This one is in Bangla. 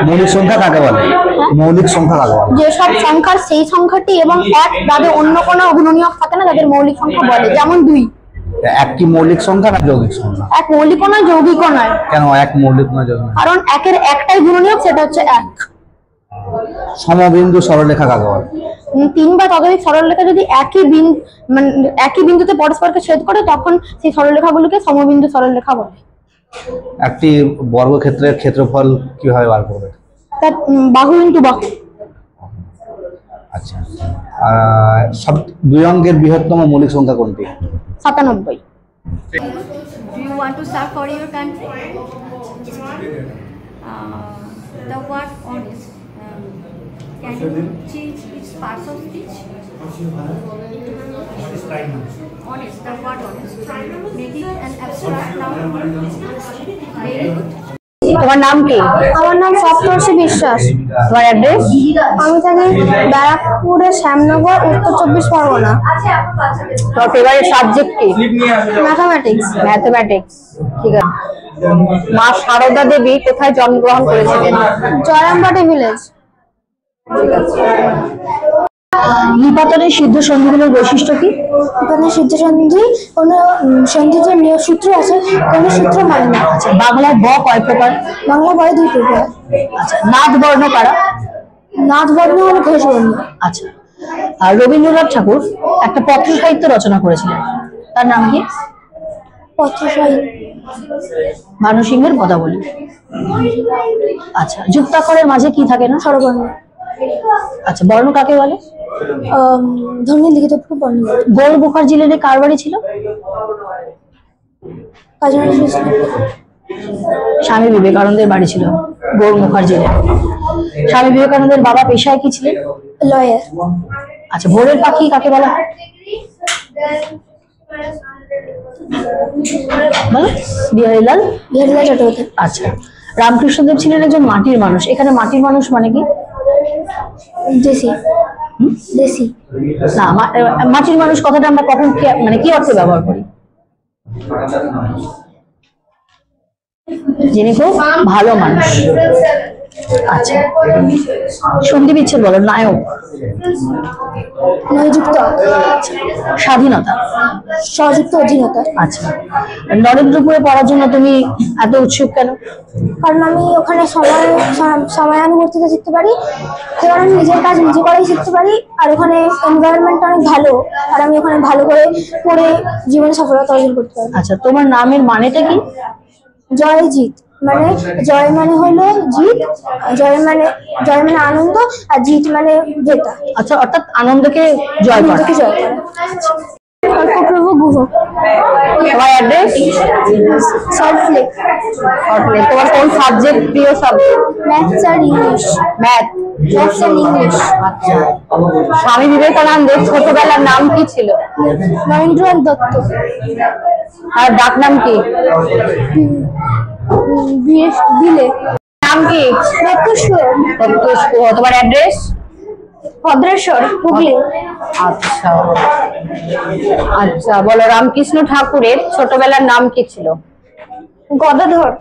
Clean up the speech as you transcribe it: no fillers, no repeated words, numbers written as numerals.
মৌলিক সংখ্যা কাকে বলে? মৌলিক সংখ্যা কাকে বলে? যে সব সংখ্যার সেই সংখ্যাটি এবং এক বাদে অন্য কোনো অগুণনীয়ক থাকে না তাদের মৌলিক সংখ্যা বলে। যেমন 2। এক কি মৌলিক সংখ্যা না যৌগিক সংখ্যা? এক মৌলিকও নয়, যৌগিকও নয়। কেন এক মৌলিক না যৌগিক? কারণ একের একটাই গুণনীয়ক, সেটা হচ্ছে 1। সমবিন্দু সরলরেখা কাকে বলে? 3 বা ততোধিক সরলরেখা যদি একই বিন্দুতে পরস্পরকে ছেদ করে তখন সেই সরলরেখাগুলোকে সমবিন্দু সরলরেখা বলে। একটি বর্গক্ষেত্রের ক্ষেত্রফল কিভাবে বার করবে? তার বাহু ইনটু বাহু। আচ্ছা, সব 2 অঙ্কের বৃহত্তম মৌলিক সংখ্যা কোনটি? 97। Do you want to serve for your country? The word honest. Can you change its parts of speech? Honest, the word honest. Make it an abstract noun. Very good. তোমার নাম কি? আমার নাম সপ্তর্ষি বিশ্বাস। তোমার অ্যাড্রেস? আমি থাকি ব্যারাকপুরের শ্যামনগর, উত্তর 24 পরগনা। তোমার ফেভারিট সাবজেক্ট কি? ম্যাথমেটিক্স। ম্যাথমেটিক্স, ঠিক আছে। মা সারদা দেবী কোথায় জন্মগ্রহণ করেছিলেন? জয়রামবাটি ভিলেজ। ঠিক আছে। নিপাতনের সিদ্ধ সন্ধিগুলোর বৈশিষ্ট্য কি? নিপাতনের সিদ্ধ সন্ধি কোন সন্ধির যে সূত্র আছে কোন সূত্র মানে না। আচ্ছা, বাংলায় ব কয় প্রকার? বাংলা বয় 2 প্রকার। আচ্ছা, নাদ বর্ণ কারা? নাদ বর্ণ হলো ঘোষ বর্ণ। আচ্ছা, আর রবীন্দ্রনাথ ঠাকুর একটা পত্র সাহিত্য রচনা করেছিলেন, তার নাম কি? পত্র সাহিত্য মানসিংহের পদাবলী। আচ্ছা, যুক্তাক্ষরের মাঝে কি থাকে না? স্বরবর্ণ। আচ্ছা, বর্ণ কাকে বলে? ধ্বনি লিখিত বর্ণ। গৌর মুখার্জি লেনে কার বাড়ি ছিল? স্বামী বিবেকানন্দের বাড়ি ছিল গৌর মুখার্জি লেনে। স্বামী বিবেকানন্দের বাবা পেশায় কি ছিলেন? লয়ার। আচ্ছা, ভোরের পাখি কাকে বলা হয়? বিহারীলাল চট্টোপাধ্যায়। আচ্ছা, রামকৃষ্ণদেব ছিলেন একজন মাটির মানুষ। এখানে মাটির মানুষ মানে কি? দেশি। দেশি না, মাটির মানুষ কথাটা আমরা কখন মানে কি অর্থে ব্যবহার করি? যিনি খুব ভালো মানুষ। আচ্ছা, সন্ধি বিচ্ছেদ বলো। নায়ক। নয়যুক্ত। স্বাধীনতা। সযুক্ত অধীনতা। আচ্ছা, নরেন্দ্রপুরে পড়ার জন্য তুমি এত উৎসুক কেন? কারণ আমি ওখানে সময়ানুবর্তিতা শিখতে পারি, এবার আমি নিজের কাজ নিজে করেই শিখতে পারি, আর ওখানে এনভায়রনমেন্টটা অনেক ভালো, আর আমি ওখানে ভালো করে পড়ে জীবনে সফলতা অর্জন করতে পারি। আচ্ছা, তোমার নামের মানেটা কি? জয়জিৎ। মানে জয় মানে হলো জিত, জয় মানে আনন্দ, আর জিত মানে জেতা। আচ্ছা, অর্থাৎ আনন্দকে জয় করা। কল্পপ্রভু গুহ। তোমার অ্যাড্রেস? সল্টলেক। সল্টলেক। তোমার কোন সাবজেক্ট প্রিয় সাবজেক্ট? ম্যাথস আর ইংলিশ। ম্যাথস আর ইংলিশ। আচ্ছা, স্বামী বিবেকানন্দের ছোটবেলার নাম কি ছিল? নরেন্দ্রনাথ দত্ত। আর ডাক নাম কি? বিলে। নাম কি? রক্তেশ্বর। তোমার অ্যাড্রেস? ভদ্রেশ্বর, হুগলি। আচ্ছা আচ্ছা, বলো রামকৃষ্ণ ঠাকুরের ছোটবেলার নাম কি ছিল? গদাধর।